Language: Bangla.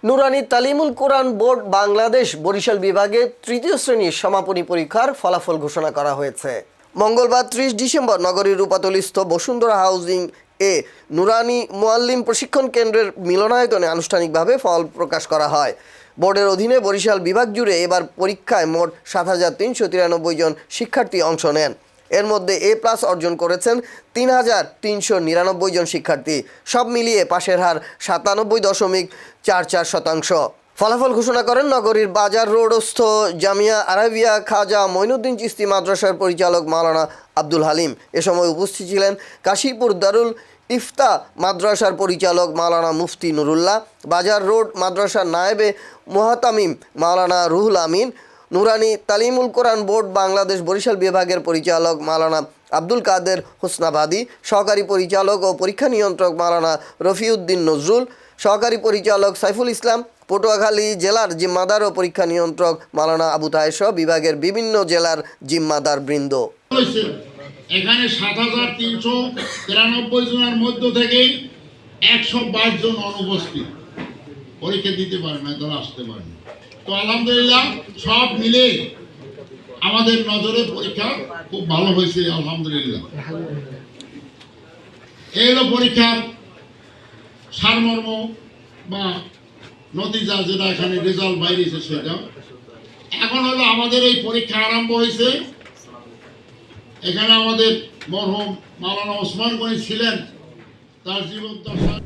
নুরানি তালিমুল কোরআন বোর্ড বাংলাদেশ বরিশাল বিভাগে তৃতীয় শ্রেণীর সমাপনী পরীক্ষার ফলাফল ঘোষণা করা হয়েছে। মঙ্গলবার 30 ডিসেম্বর নগরীর রূপাতলীস্থ বসুন্ধরা হাউজিং এ নুরানি মুআল্লিম প্রশিক্ষণ কেন্দ্রের মিলনায়তনে আনুষ্ঠানিকভাবে ফল প্রকাশ করা হয়। বোর্ডের অধীনে বরিশাল বিভাগ জুড়ে এবার পরীক্ষায় মোট ৭,৩৯৩ জন শিক্ষার্থী অংশ নেন। এর মধ্যে A+ অর্জন করেছেন ৩,৩৯৯ জন শিক্ষার্থী। সব মিলিয়ে পাশের হার ৯৭.৪৪%। ফলাফল ঘোষণা করেন নগরীর বাজার রোডস্থ জামিয়া আরাবিয়া খাজা মঈনুদ্দিন চিশতি মাদ্রাসার পরিচালক মাওলানা আব্দুল হালিম। এ সময় উপস্থিত ছিলেন কাশীপুর দারুল ইফতা মাদ্রাসার পরিচালক মাওলানা মুফতি নুরুল্লাহ, বাজার রোড মাদ্রাসার নায়েবে মুহতামিম মাওলানা রুহুল আমিন, নুরানি তালিমুল কোরআন বোর্ড বাংলাদেশ বরিশাল বিভাগের পরিচালক মাওলানা আব্দুল কাদের হোসনাবাদী, সহকারী পরিচালক ও পরীক্ষা নিয়ন্ত্রক মাওলানা রফিউদ্দিন নজরুল, সহকারী পরিচালক সাইফুল ইসলাম, পটুয়াখালী জেলার জিম্মাদার ও পরীক্ষা নিয়ন্ত্রক মাওলানা আবু তাহের সহ বিভাগের বিভিন্ন জেলার জিম্মাদার বৃন্দ। এখানে ৭,৩৯৩ জনের মধ্য থেকে ১২২ জন অনুপস্থিত, পরীক্ষা দিতে পারে না, তারা আসতে পারে না। তো আলহামদুলিল্লাহ সব মিলে আমাদের নজরে পরীক্ষা খুব ভালো হয়েছে আলহামদুলিল্লাহ। এই হলো পরীক্ষার সারমর্ম বা নতিজা, যেটা এখানে রেজাল্ট বাইরেছে সেটা। এখন হলো আমাদের এই পরীক্ষা আরম্ভ হয়েছে। এখানে আমাদের মরহুম মাওলানা ওসমান গনি ছিলেন, তার জীবদ্দশায়